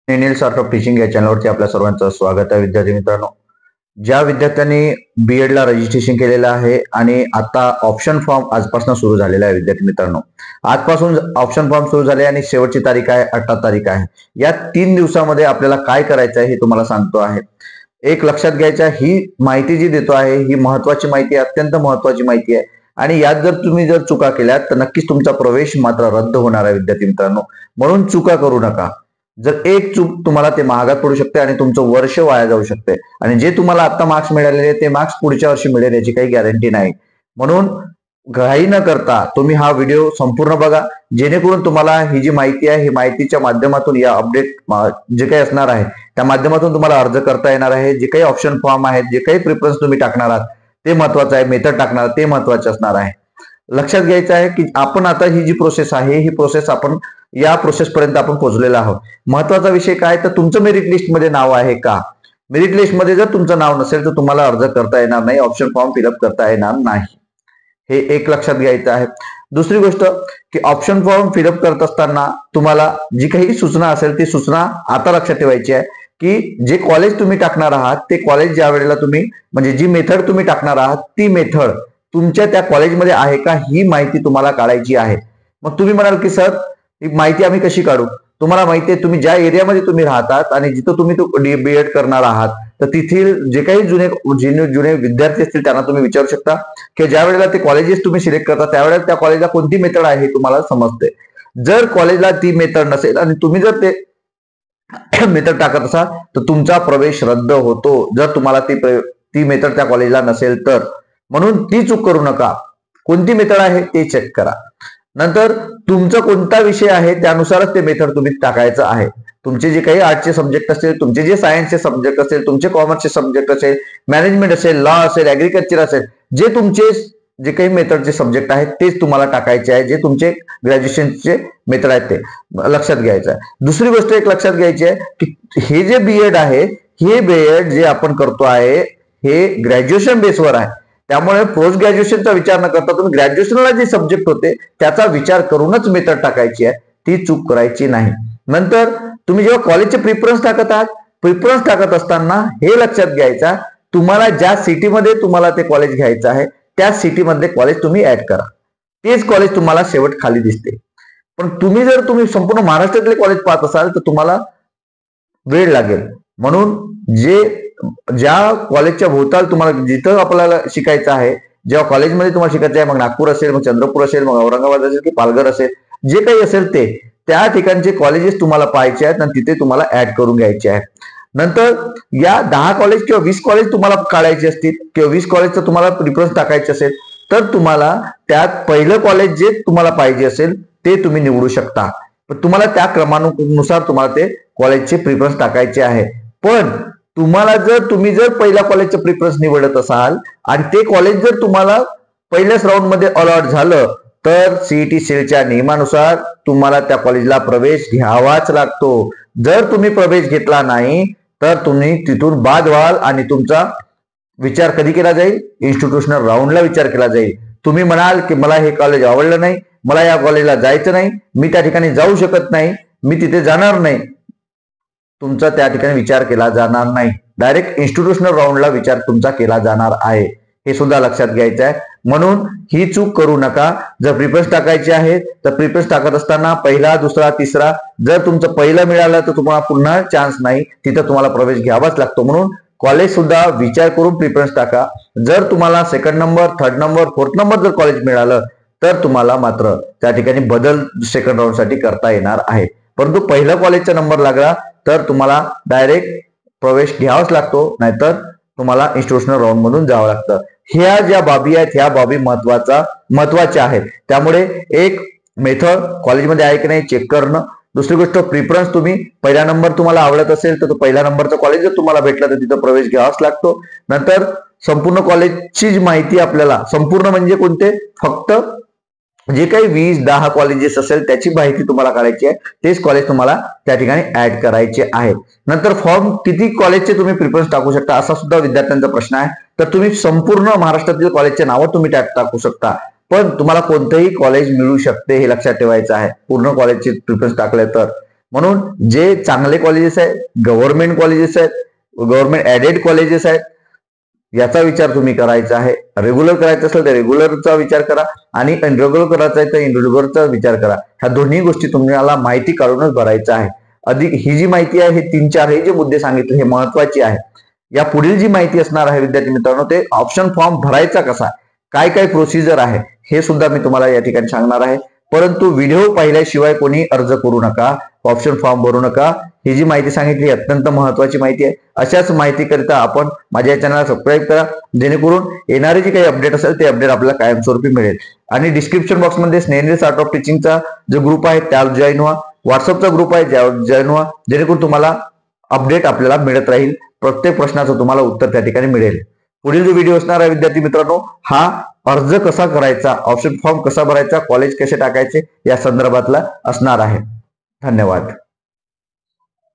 नेनिल art of teaching या चॅनलवरती आपल्या सर्वांचं स्वागत आहे. विद्यार्थी मित्रांनो, ज्या विद्यार्थ्यांनी बीएड ला रजिस्ट्रेशन केलेलं आहे आणि आता ऑप्शन फॉर्म आजपासून सुरू झालेला आहे. विद्यार्थी मित्रांनो, आजपासून ऑप्शन फॉर्म सुरू झाले आणि शेवटची तारीख आहे 18 तारीख आहे. या 3 दिवसामध्ये आपल्याला काय करायचं आहे हे तुम्हाला सांगतो आहे. एक लक्षात घ्यायचं, ही माहिती जी देतो आहे ही महत्वाची माहिती आहे, अत्यंत महत्वाची माहिती आहे आणि यात जर तुम्ही चुका केल्यात तर नक्कीच तुमचा प्रवेश मात्र रद्द होणार आहे. विद्यार्थी मित्रांनो, म्हणून चुका करू नका. जर एक चूक तुम्हाला ते महागात पडू शकते आणि तुमचं वर्ष वाया जाऊ शकते आणि जे तुम्हाला आता मार्क्स मिळालेले ते मार्क्स पुढच्या वर्षी मिळेल याची काही गॅरंटी नाही. म्हणून घाई न करता तुम्ही हा व्हिडिओ संपूर्ण बघा, जेणेकरून तुम्हाला ही जी माहिती आहे ही माहितीच्या माध्यमातून या अपडेट जे काही असणार आहे त्या माध्यमातून तुम्हाला अर्ज करता येणार आहे. जे काही ऑप्शन फॉर्म आहेत, जे काही प्रिफरन्स तुम्ही टाकणार आहात ते महत्वाचं आहे, मेथड टाकणार ते महत्वाचे असणार आहे. लक्षात घ्यायचं आहे की आपण आता ही जी प्रोसेस आहे ही प्रोसेस आपण या प्रोसेस पर्यंत आपण पोहोचलेलो आहोत. महत्वाचा विषय काय तर तुमचं मेरिट लिस्ट मध्ये नाव आहे का. मेरिट लिस्ट मध्ये जर तुमचं नाव नसेल तर तुम्हाला अर्ज करता येणार नाही, ऑप्शन फॉर्म फिलअप करता येणार नाही. हे एक लक्षात घ्यायचं आहे. दुसरी गोष्ट की ऑप्शन फॉर्म फिलअप करत असताना तुम्हाला जी काही सूचना असेल ती सूचना आता लक्षात ठेवायची आहे की जे कॉलेज तुम्ही टाकणार आहात ते कॉलेज ज्या वेळेला तुम्ही म्हणजे जी मेथड तुम्ही टाकणार आहात ती मेथड तुमच्या त्या कॉलेजमध्ये आहे का ही माहिती तुम्हाला काढायची आहे. मग तुम्ही म्हणाल की सर ही माहिती आम्ही कशी काढू. तुम्हाला माहिती आहे तुम्ही ज्या एरियामध्ये तुम्ही राहतात आणि जिथं तुम्ही बीएड करणार आहात तर तिथील जे काही जुने विद्यार्थी असतील त्यांना तुम्ही विचारू शकता की ज्या वेळेला ते कॉलेजेस तुम्ही सिलेक्ट करता त्यावेळेला त्या कॉलेजला कोणती मेथड आहे हे तुम्हाला समजते. जर कॉलेजला ती मेथड नसेल आणि तुम्ही जर ते मेथड टाकत असाल तर तुमचा प्रवेश रद्द होतो, जर तुम्हाला ती मेथड त्या कॉलेजला नसेल तर. म्हणून ती चूक करू नका. कोणती मेथड आहे ते चेक करा. नंतर तुमचा कोणता विषय आहे त्यानुसारच ते मेथड तुम्ही टाकायचं आहे. तुमचे जे काही आर्टचे सब्जेक्ट असेल, तुमचे जे सायन्सचे सब्जेक्ट असेल, तुमचे कॉमर्सचे सब्जेक्ट असेल, मॅनेजमेंट असेल, लॉ असेल, ऍग्रिकल्चर असेल, जे तुमचे जे काही मेथडचे सब्जेक्ट आहेत तेच तुम्हाला टाकायचे आहे, जे तुमचे ग्रॅज्युएशनचे मेथड आहेत ते लक्षात घ्यायचं आहे. दुसरी गोष्ट एक लक्षात घ्यायची आहे की हे जे बीएड आहे हे बीएड जे आपण करतो आहे हे ग्रॅज्युएशन बेसवर आहे. त्यामुळे पोस्ट ग्रॅज्युएशनचा विचार न करता तुम्ही ग्रॅज्युएशनला जे सब्जेक्ट होते त्याचा विचार करूनच मेथड टाकायची आहे, ती चूक करायची नाही. नंतर तुम्ही जेव्हा कॉलेजचे प्रिफरन्स टाकत आहात, प्रिफरन्स टाकत असताना हे लक्षात घ्यायचा तुम्हाला ज्या सिटीमध्ये तुम्हाला ते कॉलेज घ्यायचं आहे त्या सिटीमधले कॉलेज तुम्ही ऍड करा. तेच कॉलेज तुम्हाला शेवट खाली दिसते. पण तुम्ही संपूर्ण महाराष्ट्रातले कॉलेज पाहत असाल तर तुम्हाला वेळ लागेल. म्हणून ज्या कॉलेजच्या भोवताल तुम्हाला जिथं आपल्याला शिकायचं आहे, जेव्हा कॉलेजमध्ये तुम्हाला शिकायचं आहे, मग नागपूर असेल, मग चंद्रपूर असेल, मग औरंगाबाद असेल की पालघर असेल, जे काही असेल ते त्या ठिकाणचे कॉलेजेस तुम्हाला पाहायचे आहेत आणि तिथे तुम्हाला ऍड करून घ्यायचे आहे. नंतर या 10 कॉलेज किंवा 20 कॉलेज तुम्हाला काढायचे असतील किंवा 20 कॉलेजचं तुम्हाला प्रिफरन्स टाकायचे असेल तर तुम्हाला त्यात पहिलं कॉलेज जे तुम्हाला पाहिजे असेल ते तुम्ही निवडू शकता. पण तुम्हाला त्या क्रमानुसार तुम्हाला ते कॉलेजचे प्रिफरन्स टाकायचे आहे. पण तुम्ही जर पहिल्या कॉलेजचं प्रिफरन्स निवडत असाल आणि ते कॉलेज जर तुम्हाला पहिल्याच राऊंड मध्ये अलॉट झालं तर सीईटी सेलच्या नियमानुसार तुम्हाला त्या कॉलेजला प्रवेश घ्यावाच लागतो. जर तुम्ही प्रवेश घेतला नाही तर तुम्ही तिथून बाद व्हाल आणि तुमचा विचार कधी केला जाईल, इन्स्टिट्यूशनल राऊंडला विचार केला जाईल. तुम्ही म्हणाल की मला हे कॉलेज आवडलं नाही, मला या कॉलेजला जायचं नाही, मी त्या ठिकाणी जाऊ शकत नाही, मी तिथे जाणार नाही. तुमचा त्या ठिकाणी विचार केला जाणार नाही, डायरेक्ट इन्स्टिट्यूशनल राऊंडला विचार तुमचा केला जाणार आहे, हे सुद्धा लक्षात घ्यायचं आहे. म्हणून ही चूक करू नका. जर प्रिफरन्स टाकायचे आहे तर प्रिफरन्स टाकत असताना पहिला, दुसरा, तिसरा, जर तुमचं पहिलं मिळालं तर तुम्हाला पुन्हा चान्स नाही, तिथं तुम्हाला प्रवेश घ्यावाच लागतो. म्हणून कॉलेज सुद्धा विचार करून प्रिफरन्स टाका. जर तुम्हाला second number, third number, fourth number जर कॉलेज मिळालं तर तुम्हाला मात्र त्या ठिकाणी बदल सेकंड राऊंड साठी करता येणार आहे. परंतु पहिल्या कॉलेजचा नंबर लागला तर तुम्हाला डायरेक्ट प्रवेश घ्यावाच लागतो, नाहीतर तुम्हाला इन्स्टिट्यूशनल राऊंड मधून जावं लागतं. ह्या ज्या बाबी आहेत ह्या बाबी महत्वाच्या आहेत. त्यामुळे एक मेथड कॉलेजमध्ये आहे की नाही चेक करणं. दुसरी गोष्ट प्रिफरन्स, तुम्ही पहिला नंबर तुम्हाला आवडत असेल तर तो पहिल्या नंबरचा कॉलेज जर तुम्हाला भेटला तर तिथं प्रवेश घ्यावाच लागतो. नंतर संपूर्ण कॉलेजची माहिती आपल्याला, संपूर्ण म्हणजे कोणते, फक्त जे काही 20-10 कॉलेजेस असेल त्याची माहिती तुम्हाला काढायची आहे, तेच कॉलेज तुम्हाला त्या ठिकाणी ऍड करायचे आहे. नंतर फॉर्म किती कॉलेजचे तुम्ही प्रिफरन्स टाकू शकता असा सुद्धा विद्यार्थ्यांचा प्रश्न आहे. तर तुम्ही संपूर्ण महाराष्ट्रातील कॉलेजचे नावं तुम्ही टाकू शकता, पण तुम्हाला कोणतंही कॉलेज मिळू शकते हे लक्षात ठेवायचं आहे पूर्ण कॉलेजचे प्रिफरन्स टाकले तर. म्हणून जे चांगले कॉलेजेस आहेत, गव्हर्नमेंट कॉलेजेस आहेत, गव्हर्नमेंट ऍडेड कॉलेजेस आहेत, याचा विचार तुम्ही करायचा आहे. रेग्युलर करायचं असेल तर रेग्युलरचा विचार करा आणि इनरेग्युलर करायचा आहे तर इनरेग्युलरचा विचार करा. ह्या दोन्ही गोष्टी तुम्हाला माहिती काढूनच भरायचं आहे. अधिक ही जी माहिती आहे, हे 3-4 हे जे मुद्दे सांगितले हे महत्वाचे आहे. या पुढील जी माहिती असणार आहे विद्यार्थी मित्रांनो, ते ऑप्शन फॉर्म भरायचा कसा, काय काय प्रोसिजर आहे, हे सुद्धा मी तुम्हाला या ठिकाणी सांगणार आहे. परंतु व्हिडिओ पाहिल्याशिवाय कोणी अर्ज करू नका, ऑप्शन फॉर्म भरू नका. ही जी माहिती सांगितली अत्यंत महत्वाची माहिती आहे. अशाच माहितीकरिता आपण माझ्या या चॅनलला सबस्क्राईब करा, जेणेकरून येणारे जे काही अपडेट असेल ते अपडेट आपल्याला कायमस्वरूपी मिळेल. आणि डिस्क्रिप्शन बॉक्समध्ये स्नेहनील्स आर्ट ऑफ टीचिंगचा जो ग्रुप आहे त्यावर जॉईन व्हा, व्हॉट्सअपचा ग्रुप आहे त्यावर जॉईन व्हा, जेणेकरून तुम्हाला अपडेट आपल्याला मिळत राहील. प्रत्येक प्रश्नाचं तुम्हाला उत्तर त्या ठिकाणी मिळेल. पुढील जो व्हिडिओ असणार आहे विद्यार्थी मित्रांनो, हा अर्ज कसा करायचा, ऑप्शन फॉर्म कसा भरायचा, कॉलेज कसे टाकायचे या संदर्भातला असणार आहे. धन्यवाद.